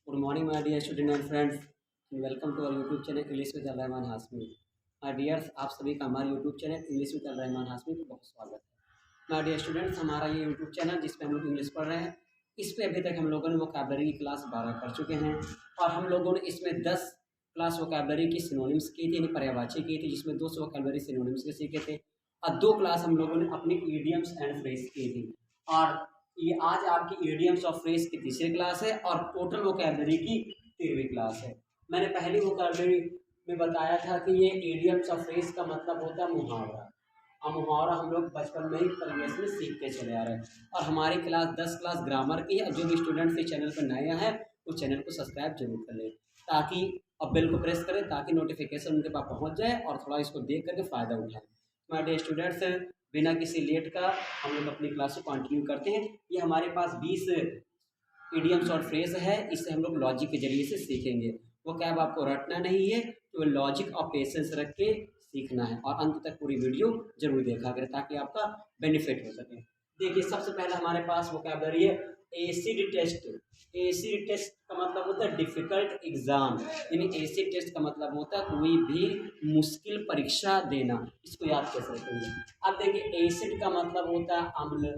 Good morning, my dear student and friends. Welcome to our YouTube channel English with Al Rahman Hashmi. My dears, आप सभी का हमारे YouTube channel English with Al Rahman Hashmi पर बहुत स्वागत है। माय डियर स्टूडेंट्स, हमारा ये यूट्यूब चैनल जिस पे हम लोग इंग्लिश पढ़ रहे हैं, इस पे अभी तक हम लोगों ने वोकैबलरी की क्लास 12 कर चुके हैं और हम लोगों ने इसमें 10 क्लास वोकैबलरी की सिनोनिम्स की थी, यानी पर्यायवाची की थी, जिसमें 200 वोकैबलरी सिनोनिम्स के सीखे थे और 2 क्लास हम लोगों ने अपनी ईडियम्स एंड फ्रेज की थी। और ये आज आपकी ईडियम्स और फ्रेज की तीसरी क्लास है और टोटल वोकैबलरी की 13वीं क्लास है। मैंने पहली वोकैबलरी में बताया था कि ये इडियम्स और फ्रेज का मतलब होता है मुहावरा। और मुहावरा हम लोग बचपन में ही परिवेश में सीखते चले आ रहे हैं और हमारी क्लास 10 क्लास ग्रामर की है। जो भी स्टूडेंट्स इस चैनल पर नए हैं उस चैनल को सब्सक्राइब जरूर कर लें, ताकि अब बेल को प्रेस करें ताकि नोटिफिकेशन उनके पास पहुंच जाए और थोड़ा इसको देख करके फ़ायदा उठाएं। माय डियर स्टूडेंट्स, बिना किसी लेट का हम लोग अपनी क्लास को कंटिन्यू करते हैं। ये हमारे पास 20 इडियम्स और फ्रेज है, इसे हम लोग लॉजिक के जरिए से सीखेंगे। वो कैब आपको रटना नहीं है, तो लॉजिक और पेशेंस रख के सीखना है और अंत तक पूरी वीडियो जरूर देखा करें ताकि आपका बेनिफिट हो सके। देखिए, सबसे पहले हमारे पास वोकैबलरी है एसिड टेस्ट। एसिड टेस्ट का मतलब होता है डिफिकल्ट एग्जाम, यानी एसिड टेस्ट का मतलब होता है कोई भी मुश्किल परीक्षा देना। इसको याद कैसे रखेंगे? अब देखिए, एसिड का मतलब होता है अम्ल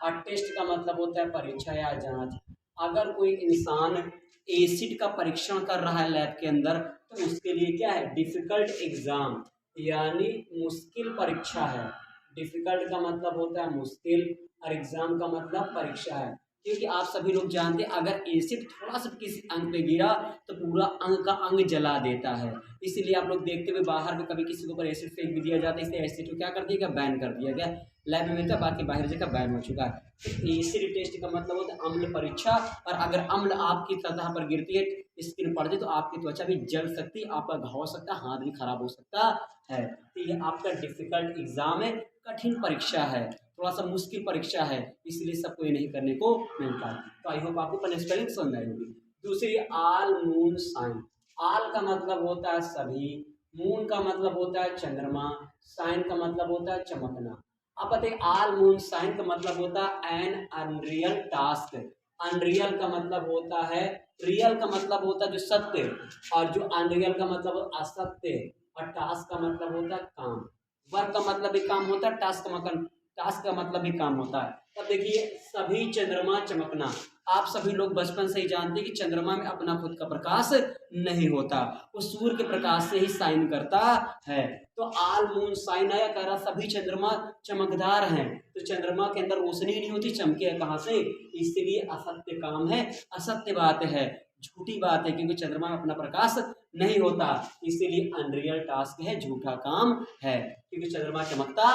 और टेस्ट का मतलब होता है परीक्षा या जांच। अगर कोई इंसान एसिड का परीक्षण कर रहा है लैब के अंदर, तो उसके लिए क्या है? डिफिकल्ट एग्जाम, यानी मुश्किल परीक्षा है। डिफिकल्ट का मतलब होता है मुश्किल और एग्जाम का मतलब परीक्षा है। क्योंकि आप सभी लोग जानते हैं, अगर एसिड थोड़ा सा किसी अंग पे गिरा तो पूरा अंग का अंग जला देता है। इसीलिए आप लोग देखते हुए बाहर में कभी किसी के ऊपर एसिड फेंक भी दिया जाता है, इसलिए एसिड को क्या कर दिया गया? बैन कर दिया गया। लैब में मिलता है, बाकी बाहर जगह बैन हो चुका है। तो एसिड टेस्ट का मतलब होता है अम्ल परीक्षा। और अगर अम्ल आपकी सतह पर गिरती है, स्किन पड़ती है, तो आपकी त्वचा भी जल सकती है, आपका घाव हो सकता है, हाथ भी खराब हो सकता है। तो ये आपका डिफिकल्ट एग्जाम है, कठिन परीक्षा है, थोड़ा सा मुश्किल परीक्षा है, इसलिए सबको ये नहीं करने को मिलता है। तो आई होप आपको पहले स्पेलिंग समझ आई होगी। दूसरी, आल मून साइन। आल का मतलब होता है सभी, मून का मतलब होता है चंद्रमा, साइन का मतलब होता है चमकना। अब बताइए, आल मून साइन का मतलब होता है एन अनरियल टास्क। अनरियल का मतलब होता है, रियल का मतलब होता है जो सत्य, और जो अनरियल का मतलब असत्य, और टास्क का मतलब होता है काम। वर्क का मतलब भी काम होता है, टास्क का मतलब भी काम होता है। तब देखिए, सभी चंद्रमा चमकना। आप सभी लोग बचपन से ही जानते हैं कि चंद्रमा में अपना खुद का प्रकाश नहीं होता, वो सूर्य के प्रकाश से ही साइन करता है। तो आल मून साइन आया, कह रहा सभी चंद्रमा चमकदार हैं, तो चंद्रमा के अंदर रोशनी नहीं होती, चमके कहाँ से? इसलिए असत्य काम है, असत्य बात है, झूठी बात है, क्योंकि चंद्रमा में अपना प्रकाश नहीं होता, इसीलिए अनरियल टास्क है, झूठा काम है, क्योंकि चंद्रमा चमकता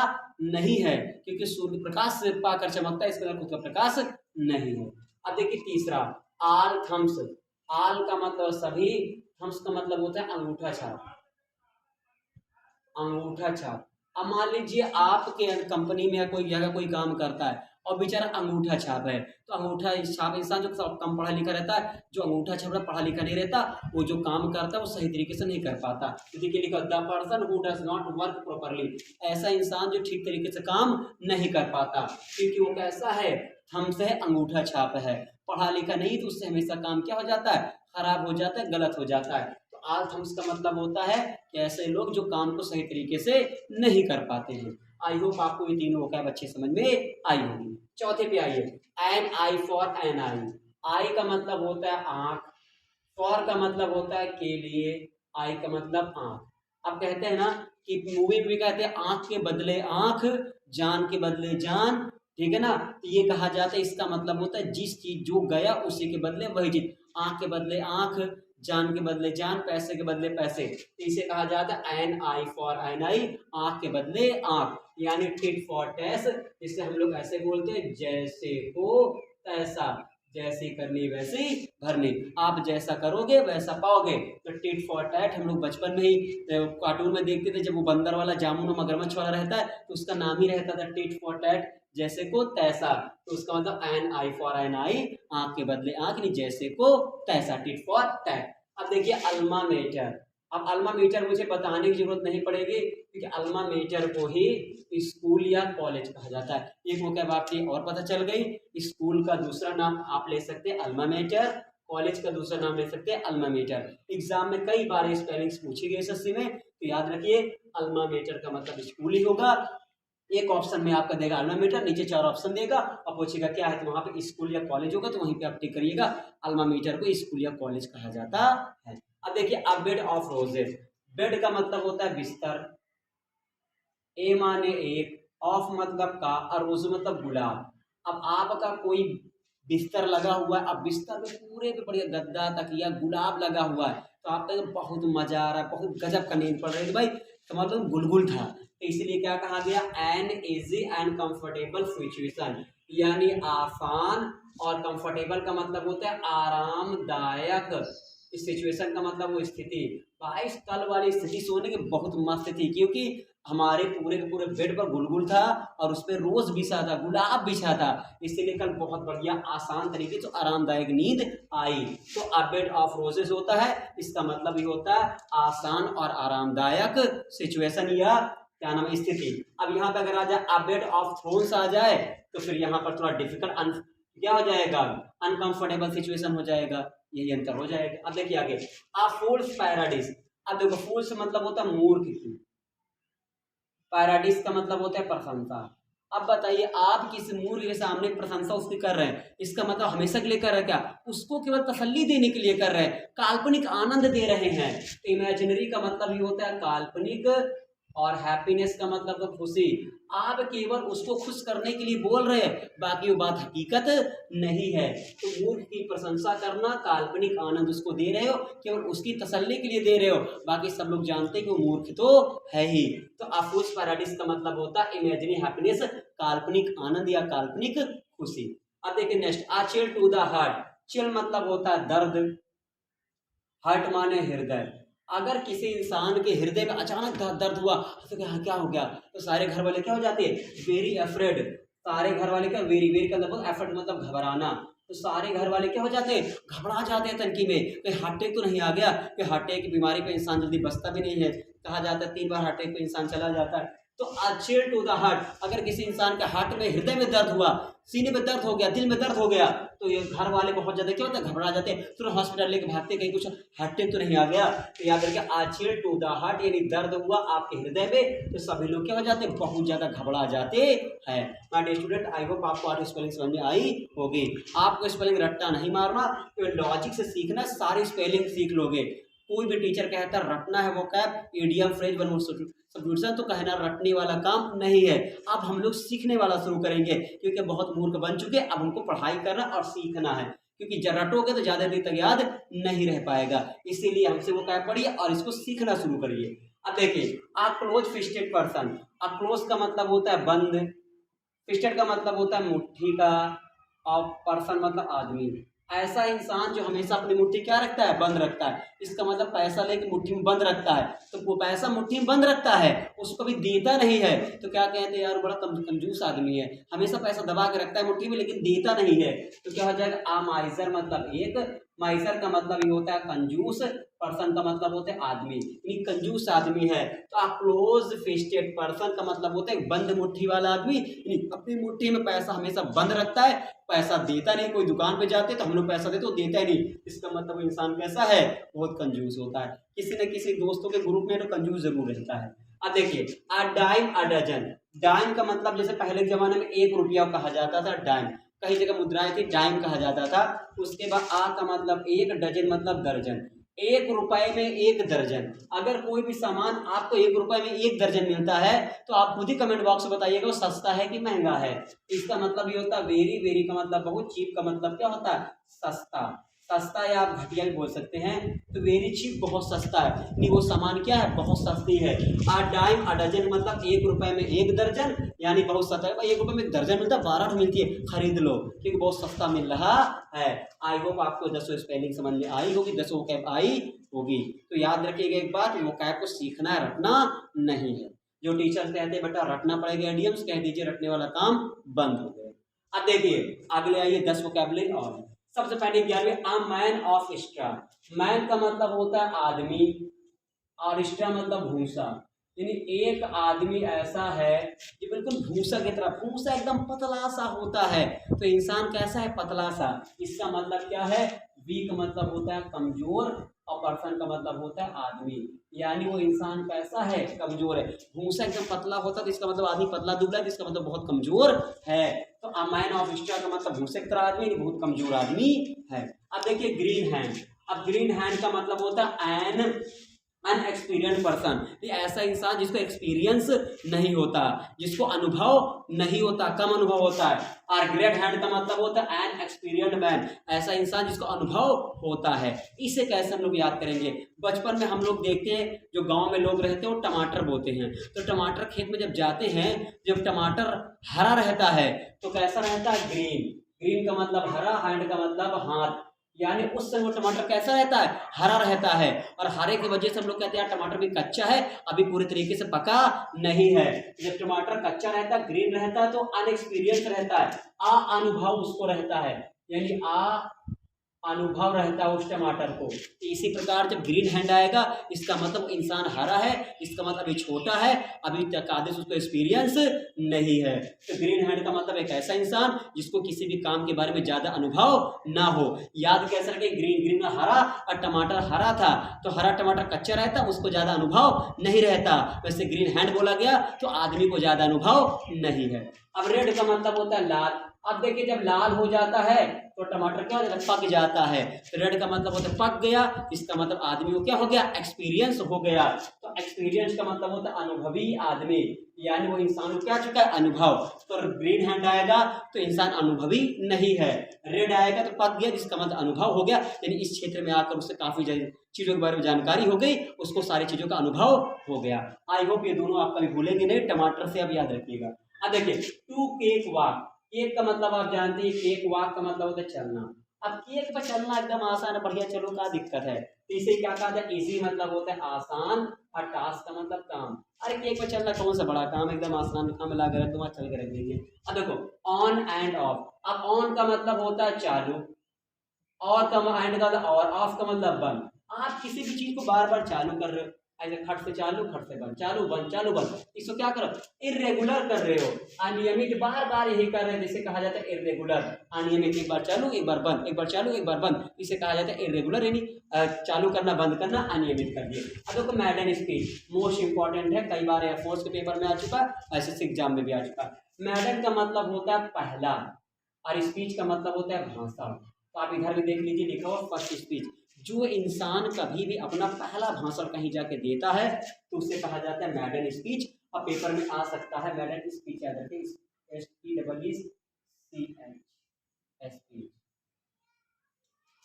नहीं है, क्योंकि सूर्य प्रकाश से पाकर चमकता है, इसके अंदर खुद का प्रकाश नहीं है। अब देखिए तीसरा, आल थम्स। आल का मतलब सभी, थम्स का मतलब होता है अंगूठा छाप। अंगूठा छाप। अब मान लीजिए आपके कंपनी में कोई जगह कोई काम करता है और बेचारा अंगूठा छाप है, तो अंगूठा छाप इंसान जो कम पढ़ा लिखा रहता है, जो अंगूठा छाप पढ़ा लिखा नहीं रहता, वो जो काम करता है वो सही तरीके से नहीं कर पाता। देखिए लिखा, the person who does not work properly. ऐसा इंसान जो ठीक तरीके से काम नहीं कर पाता, क्योंकि वो कैसा है? थम्स है, अंगूठा छाप है, पढ़ा लिखा नहीं, तो उससे हमेशा काम क्या हो जाता है? खराब हो जाता है, गलत हो जाता है। तो आल थम्स का मतलब होता है कि ऐसे लोग जो काम को सही तरीके से नहीं कर पाते हैं। आई होप आपको ये तीनों वोकैब अच्छे समझ में आई होगी। चौथे पे आइए, एन आई फॉर एन आई। आई का मतलब होता है आंख, फॉर का मतलब होता है के लिए, आई का मतलब आंख। अब कहते हैं ना कि मूवी में भी कहते हैं आंख के बदले आंख, जान के बदले जान, ठीक है ना? तो ये कहा जाता है, इसका मतलब होता है जिस चीज जो गया उसी के बदले वही चीज। आंख के बदले आंख, जान के बदले जान, पैसे के बदले पैसे, तो इसे कहा जाता है एन आई फॉर एन आई, आंख के बदले आंख, यानी टिट फॉर टैस। जिसे हम लोग ऐसे बोलते हैं, जैसे को तैसा, जैसी करनी वैसी भरनी, आप जैसा करोगे वैसा पाओगे। तो टिट फॉर टैट हम लोग बचपन में ही कार्टून में देखते थे, जब वो बंदर वाला जामुन और मगरमच्छ वाला रहता है तो उसका नाम ही रहता था टिट फॉर टैट, जैसे को तैसा। तो उसका मतलब एन आई फॉर एन आई, आंख के बदले आंख, नहीं जैसे को तैसा, टिट फॉर टैट। अब देखिए अल्मा मेटर। अब अल्मा मेटर मुझे बताने की जरूरत नहीं पड़ेगी, क्योंकि अल्मा मेटर को ही स्कूल या कॉलेज कहा जाता है। एक वो क्या बात थी और पता चल गई, स्कूल का दूसरा नाम आप ले सकते हैं अल्मा मेटर, कॉलेज का दूसरा नाम ले सकते हैं अल्मा मेटर। एग्जाम में कई बार स्पेलिंग्स पूछी गई एसएससी में, तो याद रखिए अल्मा मेटर का मतलब स्कूल ही होगा। एक ऑप्शन में आपका देगा अल्मा मेटर, नीचे 4 ऑप्शन देगा और पूछेगा क्या है, तो वहां पे स्कूल या कॉलेज होगा, तो वहीं पे आप टिक करिएगा। अल्मा मेटर को स्कूल या कॉलेज कहा जाता है। अब देखिए अ बेड ऑफ रोजेस। बेड का मतलब होता है बिस्तर, ए माने एक, ऑफ मतलब का, और रोज मतलब गुलाब। अब आपका कोई बिस्तर लगा हुआ है, अब बिस्तर में पूरे पे बढ़िया गद्दा तकिया गुलाब लगा हुआ है, तो आपका एकदम बहुत मजा आ रहा है, बहुत गजब का नींद पड़ रही है भाई, तो मतलब गुलगुल था, तो इसलिए क्या कहा गया, an easy and comfortable situation, यानी आसान और कंफर्टेबल का मतलब होता है आरामदायक। इस सिचुएशन का मतलब वो स्थिति, 22 तल वाली स्थिति सोने की बहुत मस्त थी, क्योंकि हमारे पूरे के पूरे बेड पर गुलगुल था और उस पर रोज बिछा था, गुलाब बिछा था, इसीलिए कल बहुत बढ़िया आसान तरीके से आरामदायक नींद आई। तो अ बेड ऑफ रोजेस होता है, इसका मतलब ये होता है आसान और आरामदायक सिचुएशन या क्या नाम है स्थिति। अब यहाँ पे अगर आ जाए अ बेड ऑफ थ्रोन्स आ जाए, तो फिर यहाँ पर थोड़ा डिफिकल्ट क्या हो जाएगा, अनकंफर्टेबल सिचुएशन हो जाएगा, यही अंतर हो जाएगा। अब देखिए आगे, अ फूल्स पैराडाइज। अब देखो फूल्स मतलब होता है मूर्ख की, पैराडाइज का मतलब होता है प्रशंसा। अब बताइए आप किस मूर्ख के सामने प्रशंसा उसकी कर रहे हैं, इसका मतलब हमेशा के लिए कर रहे हैं क्या, उसको केवल तसल्ली देने के लिए कर रहे हैं, काल्पनिक आनंद दे रहे हैं। तो इमेजिनरी का मतलब ये होता है काल्पनिक, और हैप्पीनेस का मतलब तो खुशी। आप केवल उसको खुश करने के लिए बोल रहे हैं, बाकी वो बात हकीकत नहीं है। तो मूर्ख की प्रशंसा करना, काल्पनिक आनंद उसको दे रहे हो, केवल उसकी तसल्ली के लिए दे रहे हो, बाकी सब लोग जानते हैं कि वो मूर्ख तो है ही। तो अफूस पैराडाइज का मतलब होता है इमेजिनरी हैप्पीनेस, काल्पनिक आनंद या काल्पनिक खुशी। अब देखिए next, a chill to the heart. Chill मतलब होता है दर्द, हार्ट माने हृदय। अगर किसी इंसान के हृदय में अचानक दर्द हुआ, तो क्या हो गया, तो सारे घर वाले क्या हो जाते हैं, वेरी अफ्रेड। सारे घर वाले क्या, वेरी वेरी का मतलब एफर्ट मतलब घबराना, तो सारे घर वाले क्या हो जाते हैं, घबरा जाते हैं तनकी में, कहीं हार्ट अटैक तो नहीं आ गया, कि हार्ट अटैक की बीमारी पे इंसान जल्दी बचता भी नहीं है, कहा जाता है 3 बार हार्ट अटैक पे इंसान चला जाता है। तो चिल टू द हार्ट, अगर किसी इंसान के हार्ट में हृदय में दर्द हुआ, सीने में दर्द हो गया, दिल में दर्द हो गया, तो ये घर वाले बहुत ज्यादा क्या होता है, घबरा जाते हैं, तुरंत हॉस्पिटल लेके भागते, कहीं कुछ हार्ट अटैक तो नहीं आ गया। तो याद रखिए चिल टू द हार्ट, यानी दर्द हुआ आपके हृदय में, तो सभी लोग क्या हो जाते हैं, बहुत ज्यादा घबरा जाते हैं। My dear student, I hope आपको आज स्पेलिंग समझ में आई होगी। आपको स्पेलिंग रट्टा नहीं मारना, तो लॉजिक से सीखना, सारी स्पेलिंग सीख लोगे। कोई भी टीचर कहता है रटना है वो cap idiom phrase one substitution, तो कहना रटने वाला काम नहीं है, अब हम लोग सीखने वाला शुरू करेंगे, क्योंकि बहुत मूर्ख बन चुके, अब हमको पढ़ाई करना और सीखना है, क्योंकि जब रटोगे तो ज्यादा देर तक याद नहीं रह पाएगा, इसीलिए हमसे वो कैप पढ़िए और इसको सीखना शुरू करिए। अब देखिए a close fisted person. A close का मतलब होता है बंद, फिस्टेड का मतलब होता है मुट्ठी का, और पर्सन मतलब आदमी। ऐसा इंसान जो हमेशा अपनी मुट्ठी क्या रखता है, बंद रखता है, इसका मतलब पैसा लेके मुट्ठी में बंद रखता है, तो वो पैसा मुट्ठी में बंद रखता है, उसको भी देता नहीं है, तो क्या कहते हैं यार बड़ा कंजूस आदमी है, हमेशा पैसा दबा के रखता है मुट्ठी में लेकिन देता नहीं है, तो क्या हो जाएगा, आ माइजर मतलब एक, माइजर का मतलब ये होता है कंजूस, पर्सन का मतलब होता है आदमी, यानी कंजूस आदमी है। तो क्लोज फिस्टेड पर्सन का मतलब होता है बंद मुट्ठी वाला आदमी, यानी अपनी मुट्ठी में पैसा हमेशा बंद रखता है, पैसा देता नहीं। कोई दुकान पे जाते तो हम लोग पैसा देते, वो देता ही नहीं, इसका मतलब इंसान कैसा है, बहुत कंजूस होता है। किसी न किसी दोस्तों के ग्रुप में तो कंजूस जरूर रहता है। अब देखिए a dime a dozen. Dime का मतलब जैसे पहले के जमाने में 1 रुपया कहा जाता था डाइम, कई जगह मुद्राएं थी डाइम कहा जाता था। उसके बाद आ का मतलब 1, डजन मतलब दर्जन, 1 रुपए में 1 दर्जन। अगर कोई भी सामान आपको 1 रुपए में 1 दर्जन मिलता है, तो आप खुद ही कमेंट बॉक्स में बताइएगा वो सस्ता है कि महंगा है। इसका मतलब ये होता है वेरी, वेरी का मतलब बहुत, चीप का मतलब क्या होता है, सस्ता। सस्ता या आप घटिया भी बोल सकते हैं, तो वेरी चीप बहुत सस्ता है, नहीं वो सामान क्या है, बहुत सस्ती है। आ डाइम अ डजन मतलब 1 रुपए में 1 दर्जन, यानी बहुत सस्ता है। 1 रुपए में 1 दर्जन मिलता है, 12 मिलती है, खरीद लो क्योंकि बहुत सस्ता मिल रहा है। आई होप आपको 10 स्पेलिंग समझ में आई होगी, 10 कैप आई होगी। तो याद रखिएगा एक बात, वो कैप को सीखना है, रटना नहीं है। जो टीचर कहते हैं बेटा रटना पड़ेगा एडियम्स, कह दीजिए रटने वाला काम बंद हो गया। अब देखिए अगले आइए 10 वोकैबुलरी और। सबसे पहले 11वीं, a man of straw. Man का मतलब होता है आदमी, और स्ट्रा मतलब भूसा, यानी एक आदमी ऐसा है कि बिल्कुल भूसा की तरह, भूसा एकदम पतला सा होता है, तो इंसान कैसा है, पतला सा। इसका मतलब क्या है, वीक मतलब होता है कमजोर, और पर्सन का मतलब होता है आदमी, यानी वो इंसान कैसा है, कमजोर है। भूसा एकदम पतला होता है तो इसका मतलब आदमी पतला दुबला है, तो इसका मतलब बहुत कमजोर है। तो अ मैन ऑफ स्टार का मतलब भूसे की तरह आदमी, बहुत कमजोर आदमी है। अब देखिए ग्रीन हैंड, अब ग्रीन हैंड का मतलब होता है एन अनएक्सपीरियंस पर्सन, ये ऐसा इंसान जिसको एक्सपीरियंस नहीं होता, जिसको अनुभव नहीं होता, कम अनुभव होता है। और ग्रेट हैंड का मतलब होता है एन एक्सपीरियंस्ड मैन, ऐसा इंसान जिसको अनुभव होता है। इसे कैसे हम लोग याद करेंगे, बचपन में हम लोग देखते हैं जो गांव में लोग रहते हैं वो टमाटर बोते हैं, तो टमाटर खेत में जब जाते हैं, जब टमाटर हरा रहता है तो कैसा रहता है, ग्रीन। ग्रीन का मतलब हरा, हैंड का मतलब हाथ, यानी उस समय वो टमाटर कैसा रहता है, हरा रहता है। और हरे की वजह से हम लोग कहते हैं टमाटर भी कच्चा है, अभी पूरे तरीके से पका नहीं है। जब टमाटर कच्चा रहता है, ग्रीन रहता है, तो अनएक्सपीरियंस रहता है, अनुभव उसको रहता है, यानी अनुभव रहता है उस टमाटर को। इसी प्रकार जब ग्रीन हैंड आएगा, इसका मतलब इंसान हरा है, इसका मतलब अभी छोटा है, अभी तक आदेश उसको एक्सपीरियंस नहीं है। तो ग्रीन हैंड का मतलब एक ऐसा इंसान जिसको किसी भी काम के बारे में ज्यादा अनुभव ना हो। याद कैसे रखें, ग्रीन, ग्रीन में हरा, और टमाटर हरा था, तो हरा टमाटर कच्चा रहता, उसको ज्यादा अनुभव नहीं रहता, वैसे ग्रीन हैंड बोला गया तो आदमी को ज्यादा अनुभव नहीं है। अब रेड का मतलब होता है लाल। अब देखिए जब लाल हो जाता है तो टमाटर क्या हो जाता है, पक जाता है। तो रेड का मतलब होता है पक गया, इसका मतलब आदमी को क्या हो गया, एक्सपीरियंस हो गया। तो एक्सपीरियंस का मतलब होता है अनुभवी आदमी, यानी वो इंसान को क्या चुका है, अनुभव। तो ग्रीन हैंड आएगा तो इंसान अनुभवी नहीं है, रेड आएगा तो पक गया, जिसका मतलब अनुभव हो गया, यानी इस क्षेत्र में आकर उससे काफी चीजों के बारे में जानकारी हो गई, उसको सारी चीजों का अनुभव हो गया। आई होप ये दोनों आप कभी भूलेंगे नहीं, टमाटर से अब याद रखिएगा। अब देखिए टू केक वॉक, केक का मतलब आप जानते हैं, केक वॉक का मतलब होता है चलना। अब केक पर चलना एकदम आसान है, बढ़िया, चलो क्या दिक्कत है। तो इसे क्या कहा जाए, इजी मतलब होता है आसान, और टास्क का मतलब काम। अरे केक पर चलना कौन सा बड़ा काम, एकदम आसान काम लगा कर तुम चल के रख देंगे। अब देखो ऑन एंड ऑफ, अब ऑन का मतलब होता है चालू, और का एंड का और, ऑफ का मतलब बंद। आप किसी भी चीज को बार बार चालू कर रहे हो, ऐसे खट से चालू, खट से बंद, चालू बंद, चालू बंद, इसको क्या करो, इरेगुलर कर रहे हो, अनियमित, बार बार यही कर रहे हैं, जिसे कहा जाता है इरेगुलर। अनियमित, एक बार चालू एक बार बंद, एक बार चालू एक बार बंद, इसे कहा जाता है इरेगुलर, यानी चालू करना बंद करना, अनियमित कर दिए। अब देखो मैडन स्पीच मोस्ट इंपॉर्टेंट है, कई बार एयरफोर्स के पेपर में आ चुका है, एसएससी एग्जाम में भी आ चुका है। मैडन का मतलब होता है पहला, और स्पीच का मतलब होता है भाषण। तो आप इधर भी देख लीजिए, लिखा हुआ फर्स्ट स्पीच। जो इंसान कभी भी अपना पहला भाषण कहीं जाके देता है तो उसे कहा जाता है मैडन स्पीच, और पेपर में आ सकता है मैडन स्पीच, याद रखिए, SPEECH,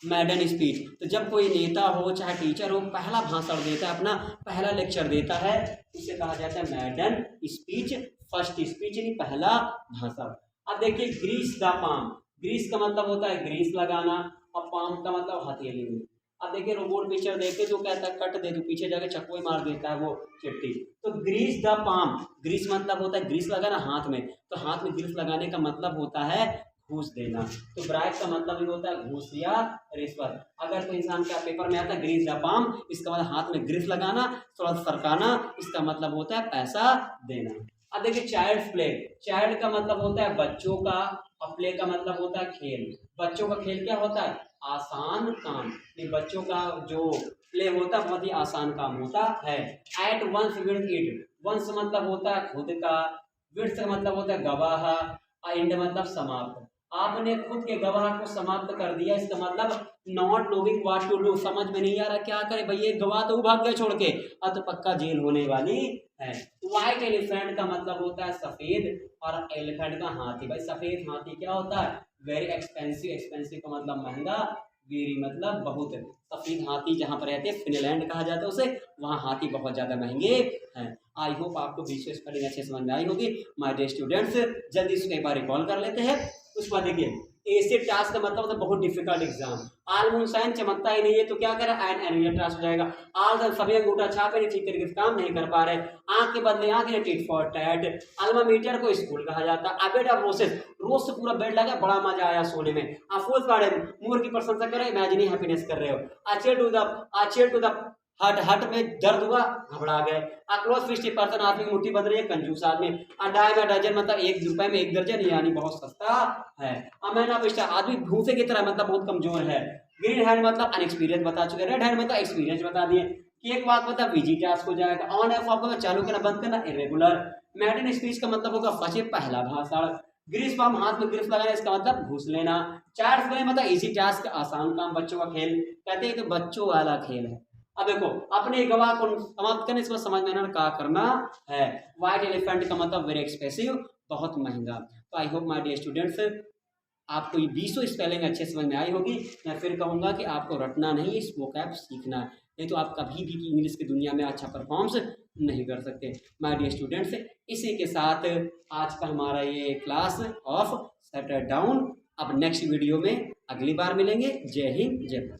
मैडन स्पीच। तो जब कोई नेता हो चाहे टीचर हो, पहला भाषण देता है, अपना पहला लेक्चर देता है, उसे कहा जाता है मैडन स्पीच, फर्स्ट स्पीच यानी पहला भाषण। अब देखिए ग्रीस द पाम, ग्रीस का मतलब होता है ग्रीस लगाना, और पाम का मतलब हथेली में। अब देखिए रोबोट पिक्चर देखे जो कहता है कट दे, तो पीछे जाके चक्कू मार देता है वो चिट्ठी। तो ग्रीस द पाम, ग्रीस मतलब होता है ग्रीस लगाना हाथ में, तो हाथ में ग्रीस लगाने का मतलब होता है घूस देना। तो ब्राइब का मतलब भी होता है घूस या रिश्वत। अगर कोई इंसान का पेपर में आता है ग्रीस द पाम, इसका मतलब हाथ में ग्रीस लगाना, थोड़ा सरकाना, इसका मतलब होता है पैसा देना। अब देखिए चाइल्ड प्ले, चाइल्ड का मतलब होता है बच्चों का, और प्ले का मतलब होता है खेल। बच्चों का खेल क्या होता है, आसान काम। ये बच्चों का जो प्ले होता है बहुत ही आसान काम होता है। At once with it, once मतलब होता है खुद का, विद का मतलब होता है गवाह, एंड मतलब समाप्त। आपने खुद के गवाह को समाप्त कर दिया, इसका मतलब not knowing what to do, समझ में नहीं आ रहा क्या करे भैया, गवाह तो भाग गया छोड़ के, अब तो पक्का जेल होने वाली है। व्हाइट एलिफेंट का मतलब होता है सफेद, और एलिफेंट का हाथी। भाई सफेद हाथी क्या होता है, वेरी एक्सपेंसिव, एक्सपेंसिव का मतलब महंगा, वेरी मतलब बहुत। सफेद हाथी जहाँ पर रहते हैं फिनलैंड कहा जाता है उसे, वहाँ हाथी बहुत ज्यादा महंगे हैं। आई होप आपको बीच स्पेलिंग अच्छे समझ में आई होगी। माय डियर स्टूडेंट्स, जल्दी इसको एक बार रिकॉल कर लेते हैं। उस पर देखिए एसिड टास्क का मतलब होता है बहुत डिफिकल्ट एग्जाम। आल मूनशाइन चमकता ही नहीं है तो क्या करें, एन टास्क हो जाएगा। आल सभी अंगूठा छापे नहीं, ठीक तरीके से काम नहीं कर पा रहे, आंख के बदले आंख ने tit for tat. Alma metre को स्कूल कहा जाता है। अबेड ऑफ रोसेस, रोज से पूरा बेड लगा, बड़ा मजा आया सोने में। अफोज गार्डन, मोर की प्रशंसा कर रहे हो, इमेजिनी हैप्पीनेस कर रहे हो। अचेयर टू द हट हट में दर्द हुआ, घबरा गए। अ क्लोज फिस्ट पर्सन, आदमी की मुट्ठी बंध रही है, कंजूस आदमी। अ डाइम अ डजन, मतलब 1 रुपए में 1 दर्जन, यानी बहुत सस्ता है। अ मैन ऑफ स्टार, आदमी भूसे की तरह, मतलब बहुत कमजोर है। ग्रीन हैंड मतलब अनएक्सपीरियंस बता चुके, रेड हैंड मतलब एक्सपीरियंस बता दिए कि एक बात मतलब बिजी टास्क हो जाएगा। ऑन ऑफ आपको चालू करना बंद करना, इरेगुलर। मैडन स्पीच का मतलब होगा फंसे पहला भाषण। ग्रीस पाम, हाथ में ग्रिप लगाना, इसका मतलब घूस लेना। चार्ट प्ले मतलब इजी टास्क, आसान काम, बच्चों का खेल। कहते हैं कि बच्चों वाला खेल है। अब देखो, अपने गवाह को समाप्त करने, इसको समझ में आना क्या करना है। व्हाइट एलिफेंट का मतलब वेरी एक्सपेंसिव, बहुत महंगा। तो I hope my dear students, आपको ये 20 स्पेलिंग अच्छे समझ में आई होगी। मैं फिर कहूँगा कि आपको रटना नहीं, इस वोकैब सीखना है, नहीं तो आप कभी भी इंग्लिश की दुनिया में अच्छा परफॉर्म्स नहीं कर सकते। माय डियर स्टूडेंट्स, इसी के साथ आज का हमारा ये क्लास ऑफ सेट डाउन। अब नेक्स्ट वीडियो में अगली बार मिलेंगे। जय हिंद, जय भारत।